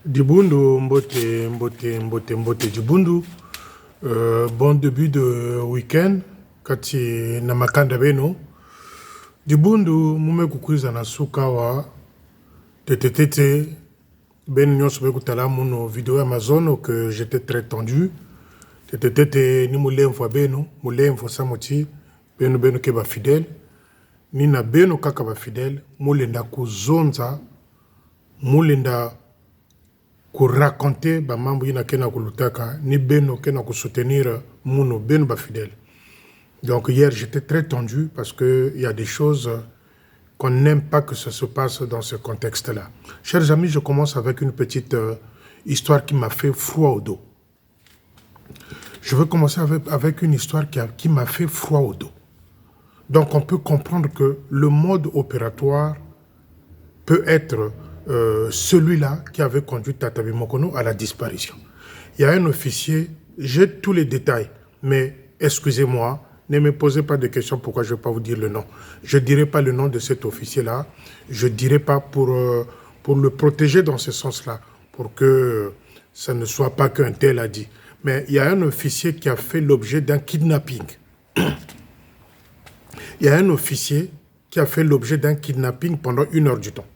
Dibundu, Mbote, Dibundu. Bon début de week-end. Kati na makanda beno. Dibundu, mume kukuiza na suka wa tetetete. Ben nyonso be kutala muno vidéo Amazon que j'étais très tendu. Tetetete ni mule mfwa beno, mule mfwa samoti. Beno ke ba fidèle. Ni na beno kaka ba fidèle. Mulenda kuzonza. Mulenda pour raconter ba mambo ina kena kulutaka ni beno kena ku soutenir muno beno ba fidèle. Donc hier j'étais très tendu parce que il y a des choses qu'on n'aime pas que ça se passe dans ce contexte-là. Chers amis, je commence avec une petite histoire qui m'a fait froid au dos. Je veux commencer avec une histoire qui m'a fait froid au dos. Donc on peut comprendre que le mode opératoire peut être celui-là qui avait conduit Tatabi Mokono à la disparition. Il y a un officier, j'ai tous les détails, mais excusez-moi, ne me posez pas de questions pourquoi je ne vais pas vous dire le nom. Je ne dirai pas le nom de cet officier-là, je ne dirai pas pour le protéger dans ce sens-là, pour que ça ne soit pas qu'un tel a dit. Mais il y a un officier qui a fait l'objet d'un kidnapping. Il y a un officier qui a fait l'objet d'un kidnapping pendant 1 heure du temps.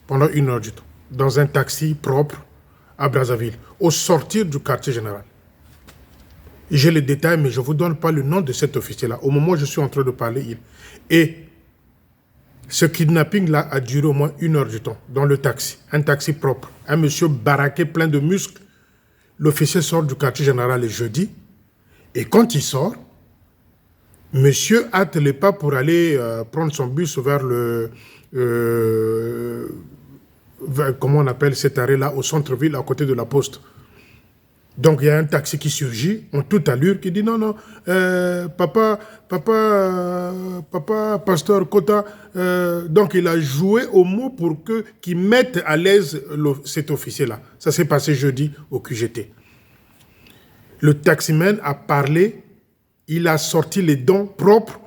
Pendant 1 heure du temps, dans un taxi propre à Brazzaville, au sortir du quartier général. J'ai les détails, mais je ne vous donne pas le nom de cet officier-là. Au moment où je suis en train de parler, Et ce kidnapping-là a duré au moins 1 heure du temps, dans le taxi, un taxi propre. Un monsieur baraqué, plein de muscles. L'officier sort du quartier général le jeudi, et quand il sort, monsieur hâte les pas pour aller prendre son bus vers le... comment on appelle cet arrêt-là, au centre-ville, à côté de la poste. Donc, il y a un taxi qui surgit, en toute allure, qui dit non, non, papa, pasteur Kota. Donc, il a joué au mot pour qu'il mette à l'aise cet officier-là. Ça s'est passé jeudi au QGT. Le taximan a parlé, il a sorti les dents propres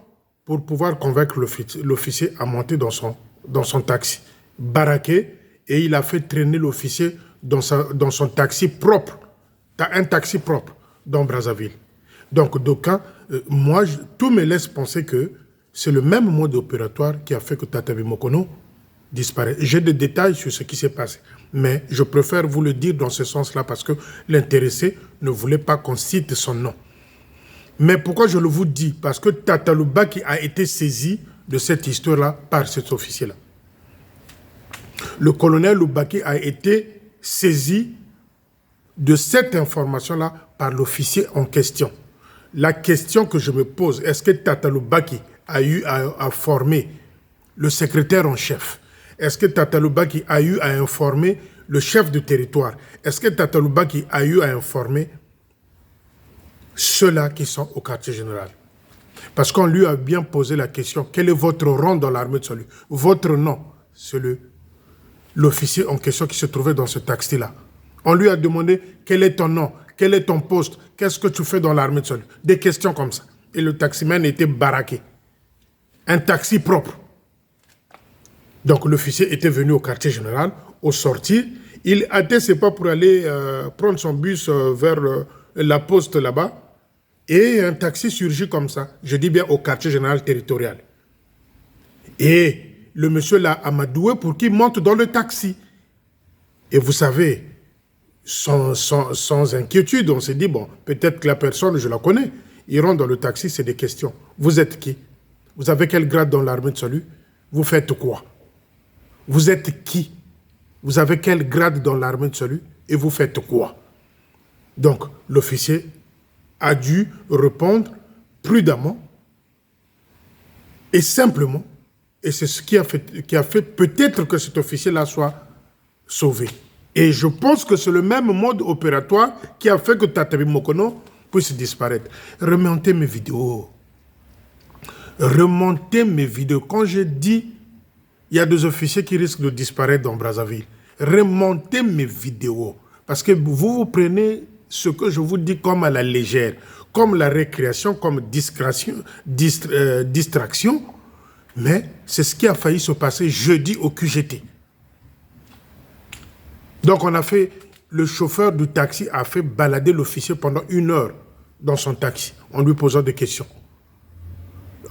pour pouvoir convaincre l'officier à monter dans son taxi, baraqué, et il a fait traîner l'officier dans son taxi propre, un taxi propre dans Brazzaville. Donc, moi, tout me laisse penser que c'est le même mode opératoire qui a fait que Tatabi Mokono disparaît. J'ai des détails sur ce qui s'est passé, mais je préfère vous le dire dans ce sens-là parce que l'intéressé ne voulait pas qu'on cite son nom. Mais pourquoi je le vous dis? Parce que Tata Lubaki a été saisi de cette histoire-là par cet officier-là. Le colonel Lubaki a été saisi de cette information-là par l'officier en question. La question que je me pose, est-ce que Tata Lubaki a eu à former le secrétaire en chef? Est-ce que Tata Lubaki a eu à informer le chef de territoire? Est-ce que Tata Lubaki a eu à informer ceux-là qui sont au quartier général? Parce qu'on lui a bien posé la question, quel est votre rang dans l'armée de salut? Votre nom, c'est l'officier en question qui se trouvait dans ce taxi-là. On lui a demandé, quel est ton nom? Quel est ton poste? Qu'est-ce que tu fais dans l'armée de salut? Des questions comme ça. Et le taximan était baraqué. Un taxi propre. Donc l'officier était venu au quartier général, au sortir. Il hâtait ses pas pour aller prendre son bus vers la poste là-bas. Et un taxi surgit comme ça, je dis bien au quartier général territorial. Et le monsieur l'a amadoué pour qu'il monte dans le taxi. Et vous savez, sans inquiétude, on s'est dit, bon, peut-être que la personne, je la connais. Il rentre dans le taxi, c'est des questions. Vous êtes qui? Vous avez quel grade dans l'armée de salut? Vous faites quoi? Vous êtes qui? Vous avez quel grade dans l'armée de salut? Et vous faites quoi? Donc, l'officier a dû répondre prudemment et simplement. Et c'est ce qui a fait peut-être que cet officier-là soit sauvé. Et je pense que c'est le même mode opératoire qui a fait que Tatabi Mokono puisse disparaître. Remontez mes vidéos. Remontez mes vidéos. Quand je dis il y a des officiers qui risquent de disparaître dans Brazzaville, remontez mes vidéos. Parce que vous prenez ce que je vous dis comme à la légère, comme la récréation, comme distraction, mais c'est ce qui a failli se passer jeudi au QGT. Donc on a fait, le chauffeur du taxi a fait balader l'officier pendant 1 heure dans son taxi, en lui posant des questions.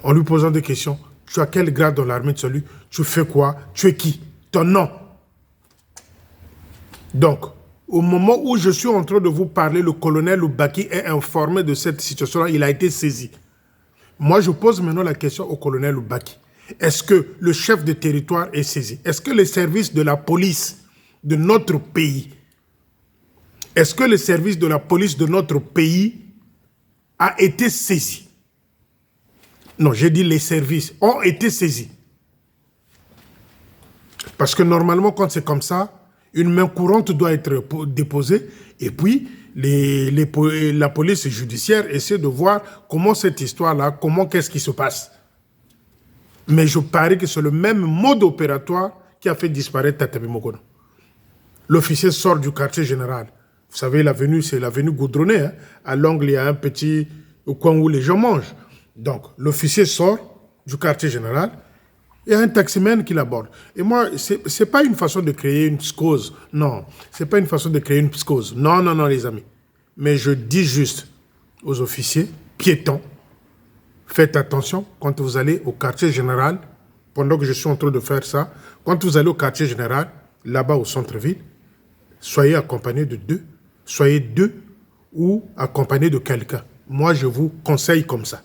En lui posant des questions. Tu as quel grade dans l'armée de salut? Tu fais quoi? Tu es qui? Ton nom. Donc, au moment où je suis en train de vous parler, le colonel Loubaki est informé de cette situation-là, il a été saisi. Moi, je pose maintenant la question au colonel Loubaki. Est-ce que le chef de territoire est saisi? Est-ce que les services de la police de notre pays, est-ce que le service de la police de notre pays a été saisi? Non, j'ai dit les services ont été saisis. Parce que normalement, quand c'est comme ça, une main courante doit être déposée et puis la police judiciaire essaie de voir comment cette histoire-là, qu'est-ce qui se passe. Mais je parie que c'est le même mode opératoire qui a fait disparaître Tatabi Mokono. L'officier sort du quartier général. Vous savez, l'avenue, c'est l'avenue goudronnée. Hein. À l'angle, il y a un petit coin où les gens mangent. Donc, l'officier sort du quartier général, il y a un taximène qui l'aborde. Et moi, ce n'est pas une façon de créer une psychose. Non, ce n'est pas une façon de créer une psychose. Non, non, non, les amis. Mais je dis juste aux officiers, piétons, faites attention quand vous allez au quartier général, pendant que je suis en train de faire ça, quand vous allez au quartier général, là-bas au centre-ville, soyez accompagnés de 2, soyez 2 ou accompagnés de quelqu'un. Moi, je vous conseille comme ça.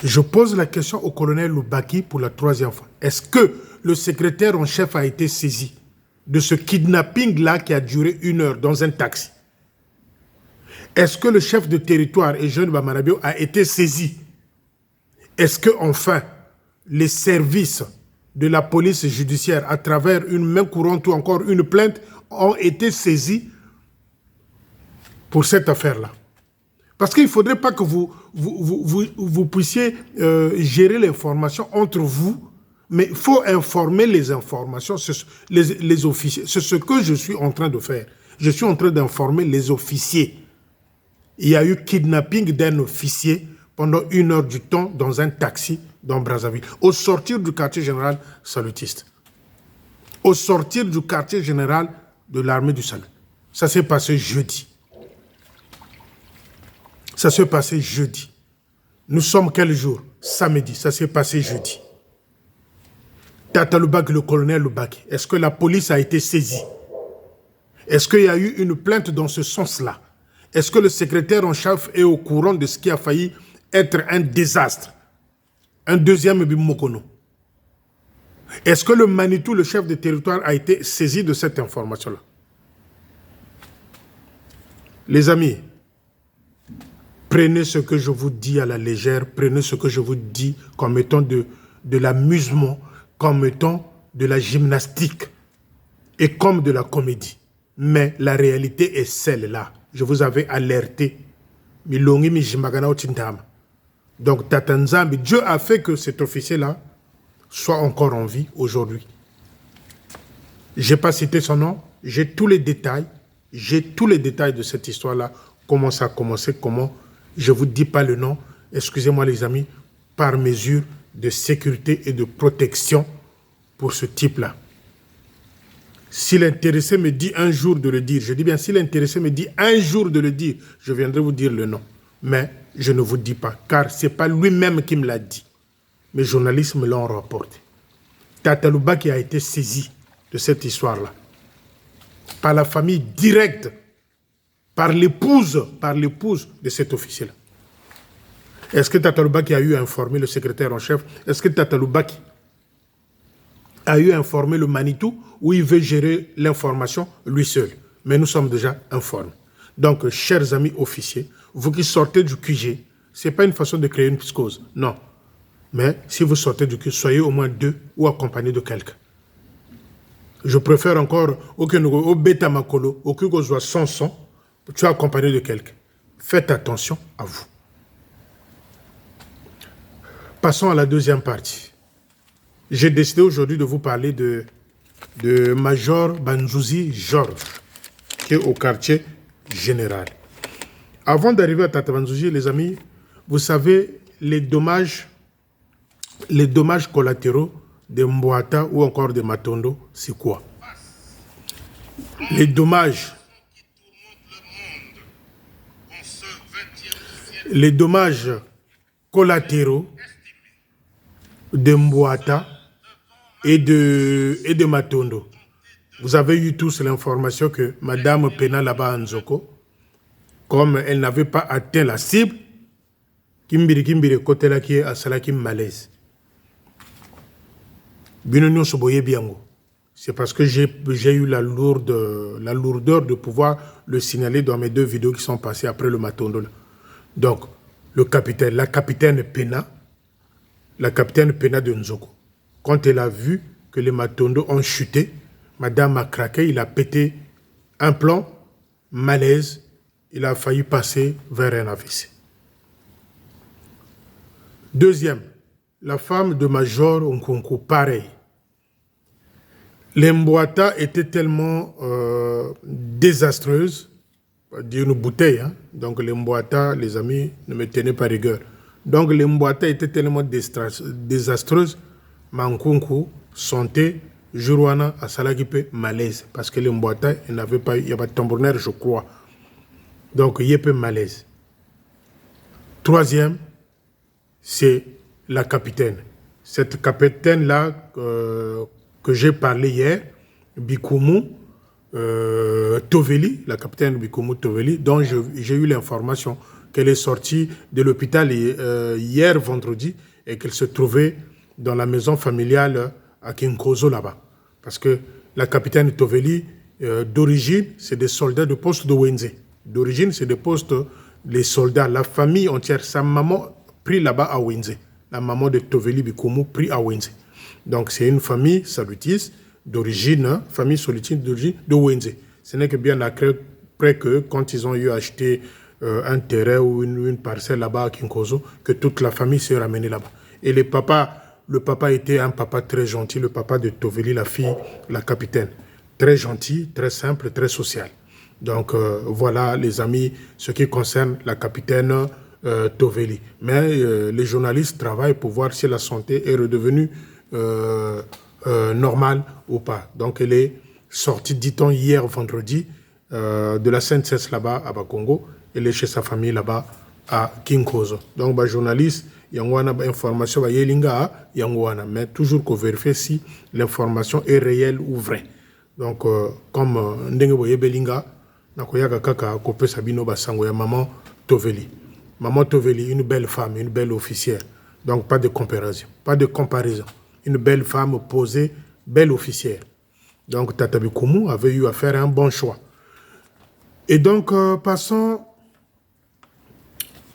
Je pose la question au colonel Loubaki pour la 3e fois. Est-ce que le secrétaire en chef a été saisi de ce kidnapping-là qui a duré 1 heure dans un taxi? Est-ce que le chef de territoire et Jeune Bamarabio a été saisi? Est-ce que enfin les services de la police judiciaire, à travers une main courante ou encore une plainte, ont été saisis pour cette affaire-là? Parce qu'il ne faudrait pas que vous puissiez gérer l'information entre vous, mais il faut informer les informations, les officiers. C'est ce que je suis en train de faire. Je suis en train d'informer les officiers. Il y a eu kidnapping d'un officier pendant 1 heure du temps dans un taxi dans Brazzaville, au sortir du quartier général salutiste. Au sortir du quartier général de l'armée du salut. Ça s'est passé jeudi. Ça s'est passé jeudi. Nous sommes quel jour? Samedi. Ça s'est passé jeudi. Tata Loubaki, le colonel Loubaki, est-ce que la police a été saisie? Est-ce qu'il y a eu une plainte dans ce sens-là? Est-ce que le secrétaire en chef est au courant de ce qui a failli être un désastre? Un deuxième Bimokono. Est-ce que le Manitou, le chef de territoire, a été saisi de cette information-là? Les amis, prenez ce que je vous dis à la légère, prenez ce que je vous dis comme étant de l'amusement, comme étant de la gymnastique et comme de la comédie. Mais la réalité est celle-là. Je vous avais alerté. Donc, Tatanzambi, Dieu a fait que cet officier-là soit encore en vie aujourd'hui. Je n'ai pas cité son nom, j'ai tous les détails de cette histoire-là, comment ça a commencé, comment, je ne vous dis pas le nom, excusez-moi les amis, par mesure de sécurité et de protection pour ce type-là. Si l'intéressé me dit un jour de le dire, je dis bien, si l'intéressé me dit un jour de le dire, je viendrai vous dire le nom. Mais je ne vous dis pas, car ce n'est pas lui-même qui me l'a dit. Mes journalistes me l'ont rapporté. Tata Loubaki a été saisi de cette histoire-là. Par la famille directe, par l'épouse de cet officier-là. Est-ce que Tata Loubaki a eu informé le secrétaire en chef? Est-ce que Tata Loubaki a eu informé le Manitou ou il veut gérer l'information lui seul? Mais nous sommes déjà informés. Donc, chers amis officiers, vous qui sortez du QG, ce n'est pas une façon de créer une psychose, non. Mais si vous sortez du QG, soyez au moins 2 ou accompagnés de quelqu'un. Je préfère encore, au bêta makolo, au que soit sans son, tu es accompagné de quelqu'un. Faites attention à vous. Passons à la deuxième partie. J'ai décidé aujourd'hui de vous parler de Major Banzouzi Georges, qui est au quartier général. Avant d'arriver à Tata Banzouzi, les amis, vous savez, les dommages collatéraux de Mbouata ou encore de Matondo, c'est quoi? les dommages collatéraux de Mbouata et de Matondo. Vous avez eu tous l'information que Madame Pena là-bas à Nzoko, comme elle n'avait pas atteint la cible, Kimbiri côté là qui est à Salakim malaise. Binonio Soboye Biango. C'est parce que j'ai eu la lourdeur de pouvoir le signaler dans mes 2 vidéos qui sont passées après le Matondo. Donc, la capitaine Pena de Nzoko, quand elle a vu que les Matondo ont chuté, Madame a craqué, il a pété un plomb, malaise, il a failli passer vers un AVC. Deuxième, la femme de Major Nkunku, pareil. L'Embouata était tellement désastreuse, dire une bouteille, hein? Donc l'Embouata, les amis, ne me tenaient pas rigueur. Donc l'Embouata était tellement désastreuse, Mankunku, santé, Juruana, à Salagipe, malaise. Parce que l'Embouata, il n'y avait pas de tambourinaire, je crois. Donc il y a peu malaise. Troisième, c'est la capitaine. Cette capitaine-là que j'ai parlé hier, Bikoumou Toveli, la capitaine Bikoumou Toveli, dont j'ai eu l'information qu'elle est sortie de l'hôpital hier vendredi et qu'elle se trouvait dans la maison familiale à Kinkozo là-bas. Parce que la capitaine Toveli, d'origine, c'est des soldats de poste de Wenze. D'origine, c'est des postes, les soldats, la famille entière. Sa maman pris là-bas à Wenze. La maman de Toveli Bikoumou pris à Wenze. Donc c'est une famille salutiste d'origine, famille salutiste d'origine de Wenze. Ce n'est que bien après que quand ils ont eu acheté un terrain ou une parcelle là-bas à Kinkozo, que toute la famille s'est ramenée là-bas. Et le papa était un papa très gentil, le papa de Toveli, la fille, la capitaine. Très gentil, très simple, très social. Donc voilà les amis, ce qui concerne la capitaine Toveli. Mais les journalistes travaillent pour voir si la santé est redevenue normale ou pas. Donc elle est sortie, dit-on, hier vendredi de la Sainte-Cesse là-bas à Bakongo. Elle est chez sa famille là-bas à Kinkozo. Donc les journalistes, il y a une information, mais toujours qu'on vérifie si l'information est réelle ou vraie. Donc comme Ndenge Boye Belinga, nakoyaka kaka kopé Sabino Basango ya maman Toveli. Maman Toveli, une belle femme, une belle officière. Donc pas de comparaison, pas de comparaison. Une belle femme posée, belle officière. Donc Tata Bikoumou avait eu à faire un bon choix. Et donc passons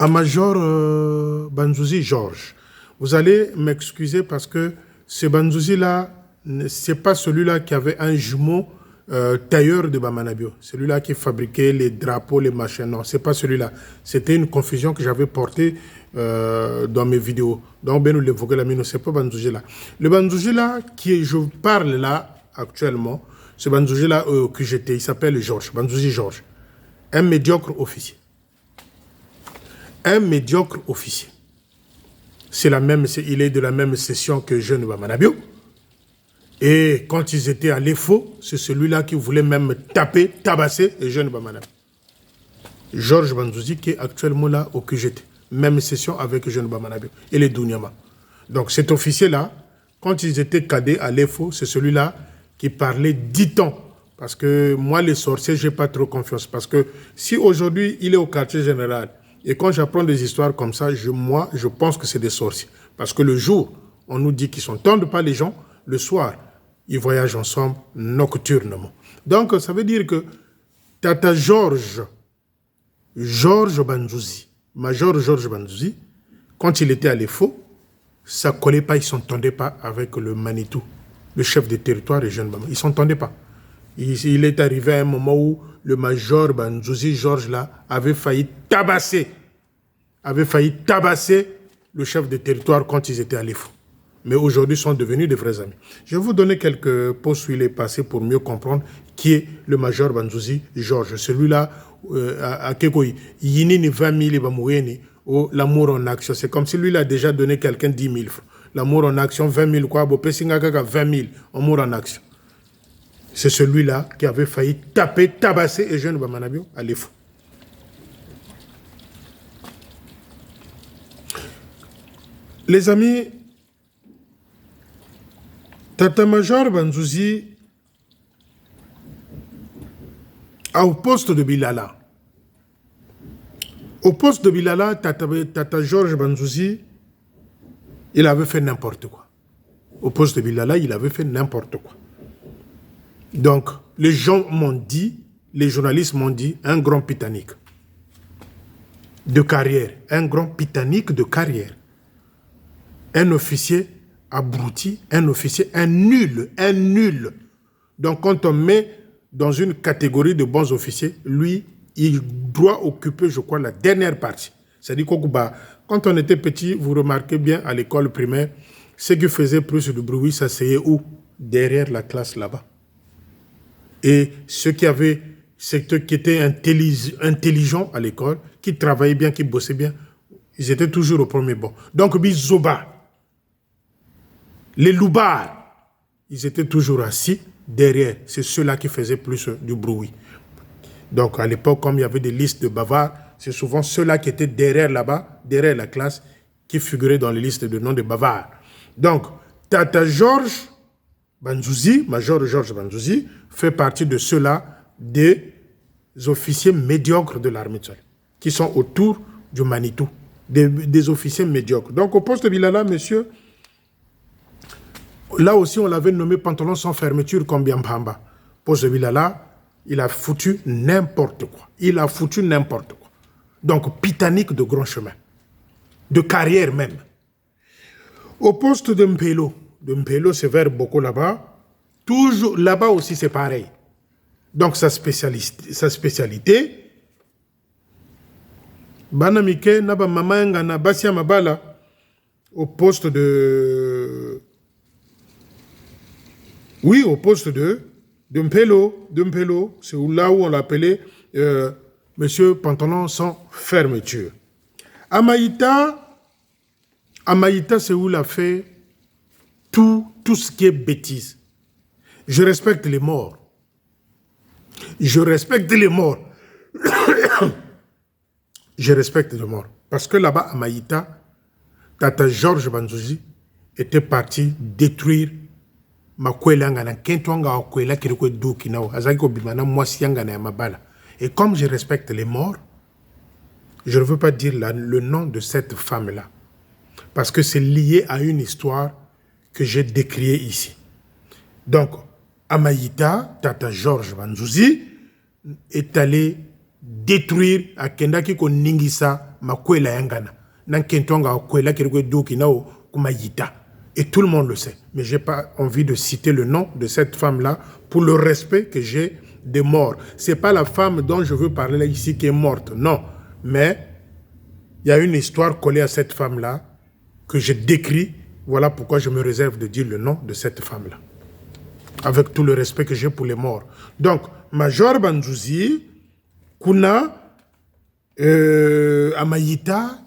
à Major Banzouzi Georges. Vous allez m'excuser parce que ce Banzouzi-là, ce n'est pas celui-là qui avait un jumeau tailleur de Bamanabio. Celui-là qui fabriquait les drapeaux, les machins. Non, ce n'est pas celui-là. C'était une confusion que j'avais portée dans mes vidéos. Donc, ben nous l'évoquons là, mais non, ce n'est pas Banzouzi-là. Le Banzouzi-là, qui je parle là, actuellement, ce Banzouzi-là que j'étais, il s'appelle Georges, Banzouzi Georges. Un médiocre officier. Un médiocre officier. Il est de la même session que Jeune Bamanabio. Et quand ils étaient à l'EFO, c'est celui-là qui voulait même tabasser les Jeunes Bamanabio. Georges Banzouzi qui est actuellement là au QGT. Même session avec Jeune Bamanabio et les Dounyama. Donc cet officier-là, quand ils étaient cadets à l'EFO, c'est celui-là qui parlait 10 ans. Parce que moi, les sorciers, je n'ai pas trop confiance. Parce que si aujourd'hui, il est au quartier général, et quand j'apprends des histoires comme ça, moi, je pense que c'est des sorciers. Parce que le jour, on nous dit qu'ils ne tendent pas les gens, le soir, ils voyagent ensemble nocturnement. Donc, ça veut dire que Tata Georges Banzouzi, Major Georges Banzouzi, quand il était à l'EFO, ça ne collait pas, ils ne s'entendaient pas avec le Manitou, le chef de territoire et Jeune Bama. Ils ne s'entendaient pas. Il est arrivé à un moment où le Major Banzouzi Georges là avait failli tabasser le chef de territoire quand ils étaient à l'EFO. Mais aujourd'hui, ils sont devenus des vrais amis. Je vais vous donner quelques postes où il est passé pour mieux comprendre qui est le Major Banzouzi Georges. Celui-là, à Kekoyi, Yinini 20 000 Bamouéni, l'amour en action. C'est comme si lui, il a déjà donné quelqu'un 10 000 francs. L'amour en action, 20 000 quoi, Bopesingaka 20 000, amour en action. C'est celui-là qui avait failli taper, tabasser Eugène Bamanabio à l'EFO. Les amis, Tata Major Banzouzi, au poste de Bilala. Au poste de Bilala, Tata Georges Banzouzi, il avait fait n'importe quoi. Au poste de Bilala, il avait fait n'importe quoi. Donc, les gens m'ont dit, les journalistes m'ont dit, un grand pitanique de carrière. Un grand pitanique de carrière. Un officier abruti, un officier, un nul, un nul. Donc, quand on met dans une catégorie de bons officiers, lui, il doit occuper, je crois, la dernière partie. C'est-à-dire qu'Okuba, quand on était petit, vous remarquez bien à l'école primaire, ce qui faisait plus de bruit, ça s'asseyait où? Derrière la classe là-bas. Et ceux qui étaient intelligents à l'école, qui travaillaient bien, qui bossaient bien, ils étaient toujours au premier banc. Donc, Bizoba, les loubards, ils étaient toujours assis derrière. C'est ceux-là qui faisaient plus du bruit. Donc, à l'époque, comme il y avait des listes de bavards, c'est souvent ceux-là qui étaient derrière là-bas, derrière la classe, qui figuraient dans les listes de noms de bavards. Donc, Tata Georges Banzouzi, Major Georges Banzouzi, fait partie de ceux-là, des officiers médiocres de l'armée Tchad, qui sont autour du Manitou, des officiers médiocres. Donc, au poste de Bilala, monsieur, là aussi, on l'avait nommé pantalon sans fermeture comme Biambamba. Poste de Bilala, il a foutu n'importe quoi. Il a foutu n'importe quoi. Donc, pitanique de grand chemin. De carrière même. Au poste de Mpelo, c'est vers Boko là-bas. Toujours là-bas aussi, c'est pareil. Donc, sa spécialité, Banamike, Naba Mamanga, Nabasia Mabala, au poste de. Oui, au poste de Mpelo, c'est là où on l'appelait Monsieur Pantalon sans fermeture. Amaïta, c'est où il a fait tout ce qui est bêtise. Je respecte les morts. Je respecte les morts. Je respecte les morts. Parce que là-bas, à Maïta, Tata Georges Banzouzi était parti détruire et comme je respecte les morts, je ne veux pas dire le nom de cette femme-là. Parce que c'est lié à une histoire que j'ai décriée ici. Donc, Amaïta, Tata Georges Banzouzi, est allé détruire à Kendaki ko Ningisa Makwela Yangana. Nan Kentonga Kwela Kirikwe Dokinao Kumayita. Et tout le monde le sait. Mais je n'ai pas envie de citer le nom de cette femme-là pour le respect que j'ai des morts. Ce n'est pas la femme dont je veux parler là, ici qui est morte. Non. Mais il y a une histoire collée à cette femme-là que je décris. Voilà pourquoi je me réserve de dire le nom de cette femme-là. Avec tout le respect que j'ai pour les morts. Donc, Major Banzouzi, Kuna, Amaïta,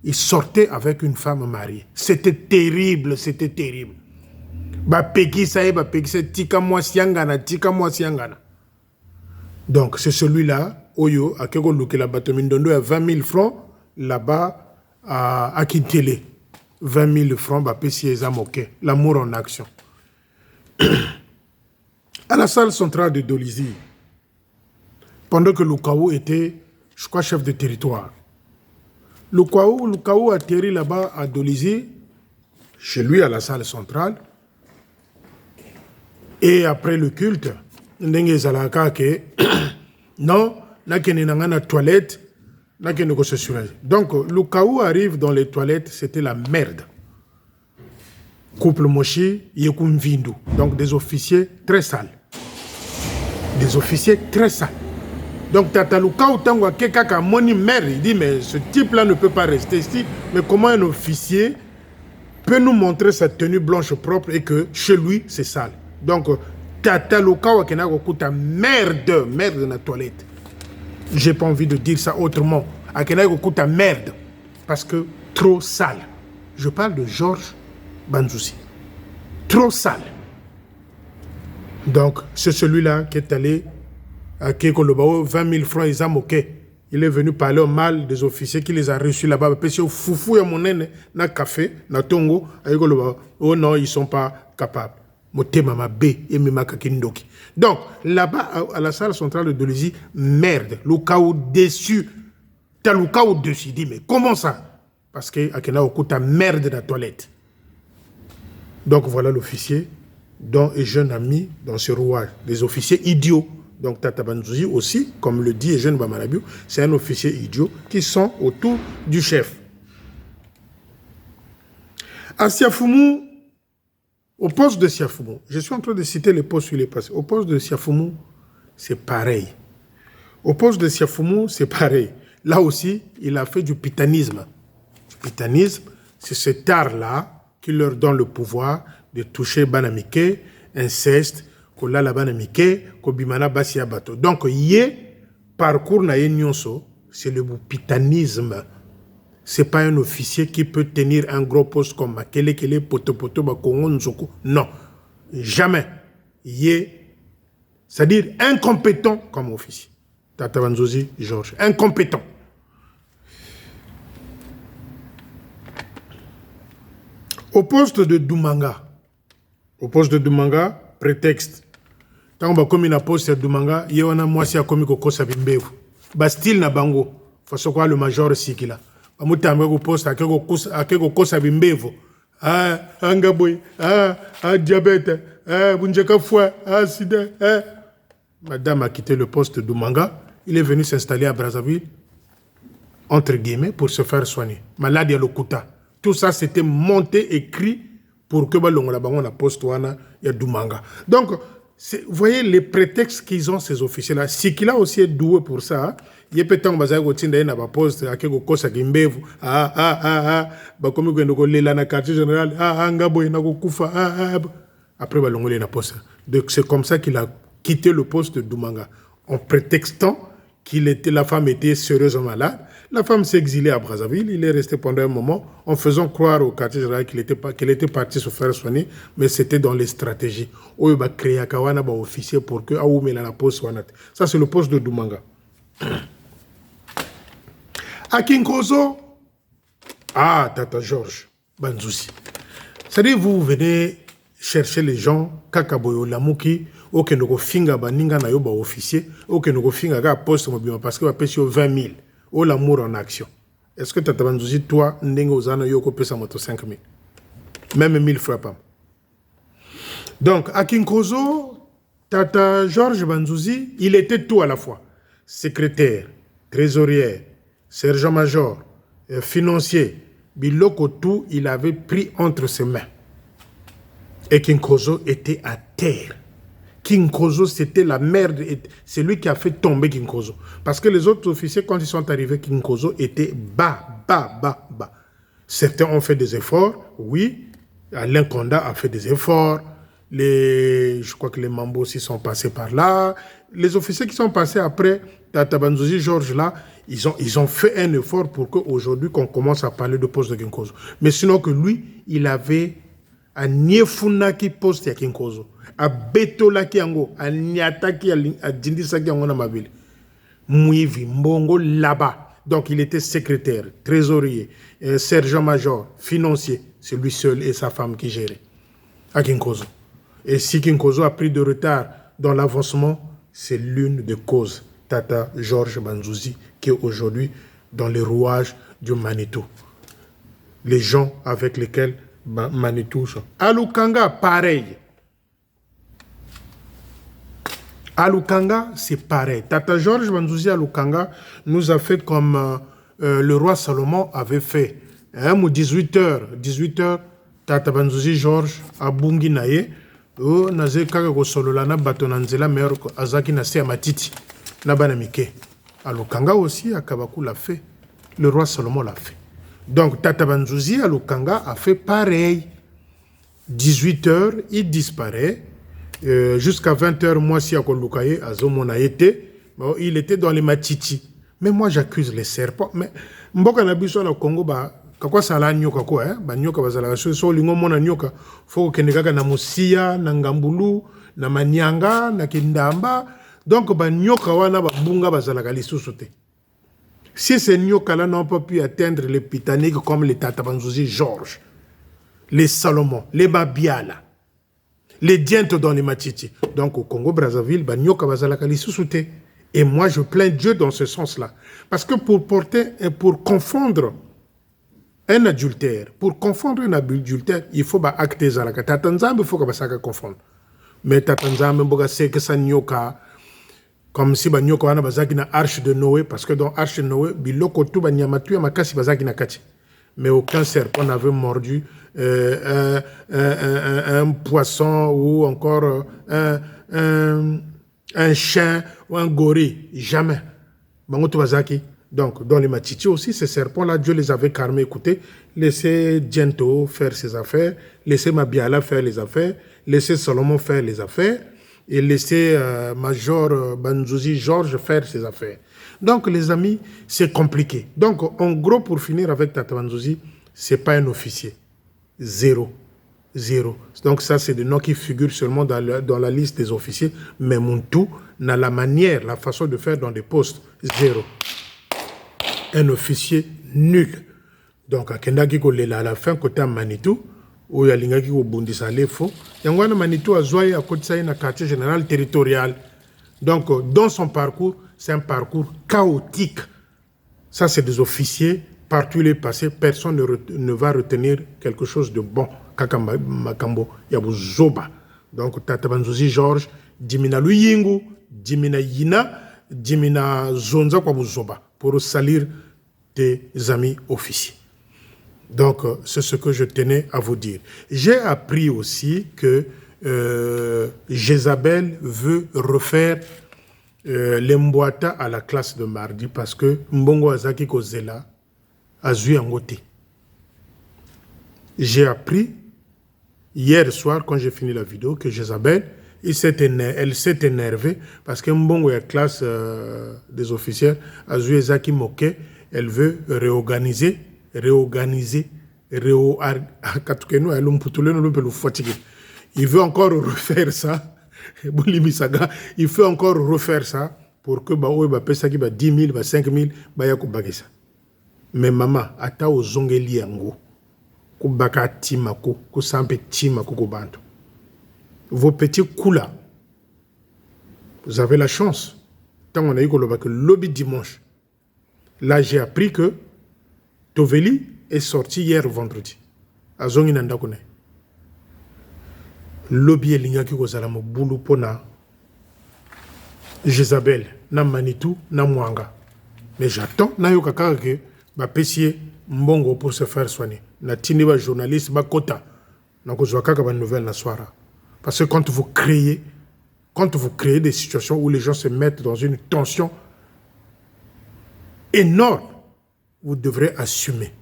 il sortait avec une femme mariée. C'était terrible, c'était terrible. Donc, c'est celui-là, Oyo, à Kegoluke, la Batomindondo, à 20 000 francs, là-bas, à Kintele. 20 000 francs, l'amour en action. À la salle centrale de Dolizy, pendant que Lukao était, je crois, chef de territoire. Lukao atterrit là-bas à Dolizy, chez lui à la salle centrale. Et après le culte, non, na toilette, donc Lukao arrive dans les toilettes, c'était la merde. Couple Moshi, Yekoum Vindu, donc des officiers très sales. Des officiers très sales. Donc Tata Lukao Tangwa Kekaka Moni mère, il dit mais ce type-là ne peut pas rester ici. Mais comment un officier peut nous montrer sa tenue blanche propre et que chez lui c'est sale? Donc Tata Lukao Kenako Kuta merde dans la toilette. J'ai pas envie de dire ça autrement. Akenako Kuta merde parce que trop sale. Je parle de Georges Banzouzi. Trop sale. Donc, c'est celui-là qui est allé à Kekolobao, 20 000 francs, ils ont moqué. Il est venu parler au mal des officiers qui les a reçus là-bas. Parce que foufou et mon nene, na café, na tongo, oh non, ils ne sont pas capables. Donc, là-bas, à la salle centrale de Dolisie, merde, le chaos déçu. T'as le chaos dessus. Dit, mais comment ça? Parce que Akena Okuta merde dans la toilette. Donc, voilà l'officier, dont est jeune ami dans ce rouage. Des officiers idiots. Donc, Tata Banzouzi aussi, comme le dit Eugène Bamarabiou, c'est un officier idiot qui sont autour du chef. À Siafoumou, au poste de Siafoumou, je suis en train de citer les postes où il est passé. Au poste de Siafoumou, c'est pareil. Au poste de Siafoumou, c'est pareil. Là aussi, il a fait du pitanisme. Du pitanisme, c'est cet art-là qui leur donne le pouvoir de toucher Banamike, inceste, Kola la Banamike, Kobimana Basia Bato. Donc, yé, parcours na nyonso, c'est le pitanisme. Ce n'est pas un officier qui peut tenir un gros poste comme Makele, Kele, Poto, Poto, Bakongo, Nzoko. Non, jamais. Yé, c'est-à-dire incompétent comme officier. Tata Banzozi, Georges, incompétent. Au poste de Doumanga, prétexte. Quand on va comme une poste de Doumanga, il y a un mois si a commis Kokosa Bimbevu. Bastille na bango, façon quoi le major Sikila. Amutambe ko poste à quelque Kosa Bimbevu. Ah, Angaboy, diabète, Bunjaka foi, sida, Madame a quitté le poste de Doumanga. Il est venu s'installer à Brazzaville, entre guillemets, pour se faire soigner. Malade à l'Okuta. Tout ça, c'était monté, écrit, pour que la poste y a Doumanga. Donc, vous voyez les prétextes qu'ils ont, ces officiers-là. Si qu'il a aussi est doué pour ça, il y a peut-être un poste, à quelque chose à Gimbevu, comme le quartier général, après, il a poste. Donc, c'est comme ça qu'il a quitté le poste de Doumanga, en prétextant la femme était sérieusement malade. La femme s'est exilée à Brazzaville. Il est resté pendant un moment en faisant croire au quartier général qu'il était parti se faire soigner, mais c'était dans les stratégies. Il va créer un officier pour que la poste soit. Ça, c'est le poste de Doumanga. À Kinkozo, Tata Georges Banzouzi. C'est-à-dire, vous venez chercher les gens, Kakaboyo Lamouki, que nous finga baninga na yo ba officier, que nous finga ga poste mobile parce que va payer 20 000. Oh l'amour en action. Est-ce que Tata Banzouzi, toi, n'engo ozana yo ko pesa moto 5 000? Même 1000 francs pas. Donc, à Kinkozo, Tata Georges Banzouzi, il était tout à la fois. Secrétaire, trésorier, sergent-major, financier. Biloko tout, il avait pris entre ses mains. Et Kinkozo était à terre. Kinkozo, c'était la merde. C'est lui qui a fait tomber Kinkozo. Parce que les autres officiers, quand ils sont arrivés, Kinkozo était bas. Certains ont fait des efforts, oui. Alain Konda a fait des efforts. Je crois que les Mambo aussi sont passés par là. Les officiers qui sont passés après, Tata Banzouzi, Georges, là, ils ont fait un effort pour qu'aujourd'hui, qu'on commence à parler de poste de Kinkozo. Mais sinon que lui, il avait à Niefunaki poste à Kinkozo, à Betolaki Ango, à Niataki, à Dindisaki Ango Namabili. Mouivi, Mbongo, là-bas. Donc il était secrétaire, trésorier, sergent-major, financier. C'est lui seul et sa femme qui géraient à Kinkozo. Et si Kinkozo a pris de retard dans l'avancement, c'est l'une des causes. Tata Georges Banzouzi, qui est aujourd'hui dans les rouages du Manitou. Les gens avec lesquels Manitou sont. À Lukanga, pareil. À Lukanga, c'est pareil. Tata Georges Banzouzi à Lukanga nous a fait comme le roi Salomon avait fait. 18h, Tata Banzouzi Georges à Bungi Naye, naze kaka ko solola na bato na nzela meilleur azaki na se matiti na bana mike. À Lukanga aussi, à Kabakou l'a fait. Le roi Salomon l'a fait. Donc Tata Banzouzi à Lukanga a fait pareil. 18h, il disparaît. Jusqu'à 20h, moi, si à Kolukaye, à Zomona était, il était dans les matiti. Mais moi, j'accuse les serpents. Mais Mboka Nabiso au Congo, kakwa sala nyoka quoi, nyoka bazala so lingo mona nyoka, faut que nekaka na Mosia, na Ngambulu, na manyanga na kindamba donc ba nyoka wana ba bunga bazalaka lisusu te. Si ces nyoka là n'ont pas pu atteindre les pitaniques comme les Tatabanzouzi Georges, les Salomon, les Babiala, les Dientes dans les Matiti. Donc au Congo Brazzaville ba nyoka bazalaka lisusu te. Et moi je plains Dieu dans ce sens-là parce que pour confondre un adultère, il faut acter zalaka. Tatanzambe il faut que ça confondre. Mais Tatanzambe mboga c'est que ça nyoka comme si ba nyoka wana bazaki na arche de Noé parce que dans arche de Noé biloko tout ba nyamatu ya makasi bazaki na kati. Mais aucun serpent n'avait mordu un poisson ou encore un chien ou un gorille, jamais. Bango tout bazaki. Donc, dans les Matiti aussi, ces serpents-là, Dieu les avait calmés. Écoutez, laissez Diento faire ses affaires, laissez Mabiala faire les affaires, laissez Salomon faire les affaires, et laissez Major Banzouzi Georges faire ses affaires. Donc, les amis, c'est compliqué. Donc, en gros, pour finir avec Tata Banzouzi, ce n'est pas un officier. Zéro. Donc, ça, c'est des noms qui figurent seulement dans la liste des officiers, mais Muntu n'a la manière, la façon de faire dans des postes. Zéro. Un officier nul. Donc, à la fin, côté Manitou, où il y a l'ingaki qui bundisa l'effort, il y a un Manitou à Zouaï à côté de quartier général territorial. Donc, dans son parcours, c'est un parcours chaotique. Ça, c'est des officiers, partout les passés, personne ne va retenir quelque chose de bon. Kakamba Makambo, Yabuzoba. Donc, Tatabanzouzi Georges, Dimina Luyingu, Dimina Yina, Dimina Zonza Kwabuzoba, pour salir des amis officiers. Donc, c'est ce que je tenais à vous dire. J'ai appris aussi que Jézabel veut refaire l'Embouata à la classe de mardi parce que Mbongo Azaki Kozela a zui Angote. J'ai appris hier soir, quand j'ai fini la vidéo, que Jézabel, elle s'est énervée parce que Mbongo, la classe des officiers, a zui Zaki Moke, elle veut réorganiser. Il veut encore refaire ça. Il veut encore refaire ça pour que bah pesa ki ba 10 000, ba 5 000, ba ya kubagisa. Mais maman, ata ozongeli yango. Kubaka timako, kusampe timako kubantu. Vos petits coups là, vous avez la chance. Tant on a eu que lobby dimanche. Là, j'ai appris que Toveli est sorti hier vendredi. A Zongi Nandakone. Lobby et l'ingaki kozalamo boulou pona Jézabel, na Manitou, na Mwanga. Mais j'attends, na yokaka ke ba pesier mbongo pour se faire soigner. Na tini ba journaliste ba kota. Na kozwaka ka ba nouvelle na soira. Parce que quand vous créez des situations où les gens se mettent dans une tension énorme, vous devrez assumer.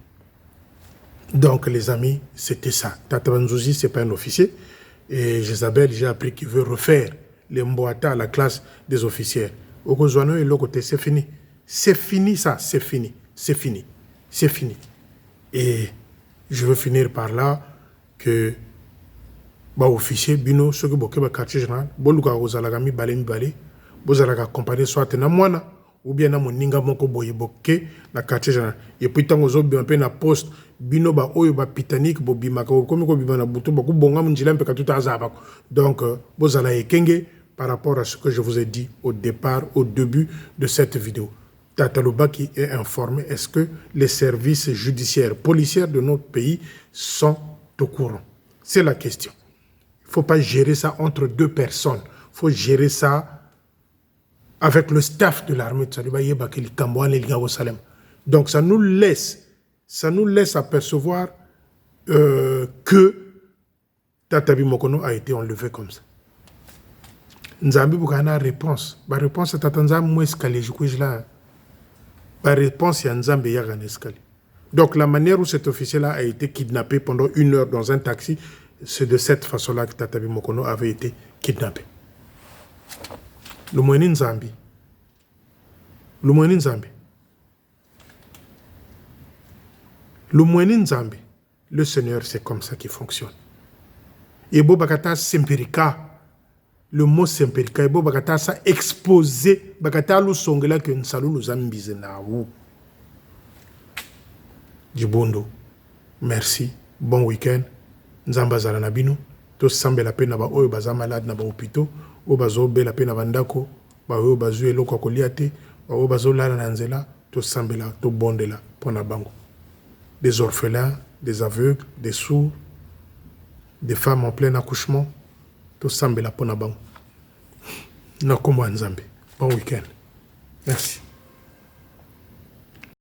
Donc, les amis, c'était ça. Tata Banzouzi, ce n'est pas un officier. Et Jézabel, j'ai appris qu'il veut refaire les Mboata à la classe des officiers. Au Kozouano et l'autre côté, c'est fini. C'est fini, ça. C'est fini. C'est fini. C'est fini. Et je veux finir par là que bah, officier, bino, ceux qui ont quartier général, boluka ozalagami balemi balé, bozalaga accompagné soit na mwana, ou bien na moninga moko boye boke na quartier général. Et puis tant ozo bien pe na poste bino ba oyo ba pitanique bo bimaka comme ko bimana butu ba ku bonga munjila mpe katuta azaba. Donc bozala ekenge par rapport à ce que je vous ai dit au départ, au début de cette vidéo. Tataloba qui est informé, est-ce que les services judiciaires, policiers de notre pays sont au courant? C'est la question. Il ne faut pas gérer ça entre deux personnes. Il faut gérer ça avec le staff de l'armée. Donc ça nous laisse apercevoir que Tatabi Mokono a été enlevé comme ça. Nzambi Boukana réponse. La réponse est Tatanzam Moueskali. La réponse est Nzambi Yagan Escali. Donc la manière où cet officier-là a été kidnappé pendant 1 heure dans un taxi, c'est de cette façon-là que Tatabi Mokono avait été kidnappé. Le moyen Nzambi. Le moyen Nzambi. Le moyen Nzambi. Le Seigneur, c'est comme ça qu'il fonctionne. Et Bobakata Sempirika. le mot simperika bo bakata sa exposé bakata lu songela que nsalu lu zambize na wu Djibondo merci bon week-end nzamba zala na bino to sambela pe na ba oyo baza malade na ba hôpitaux o bazo bela pe na bandako ba oyo bazwe eloko kolia te ba oyo bazo lala na nzela to sambela to bondela pona bango des orphelins des aveugles des sourds des femmes en plein accouchement to sambela pona bango na kombo nzambe bon week-end merci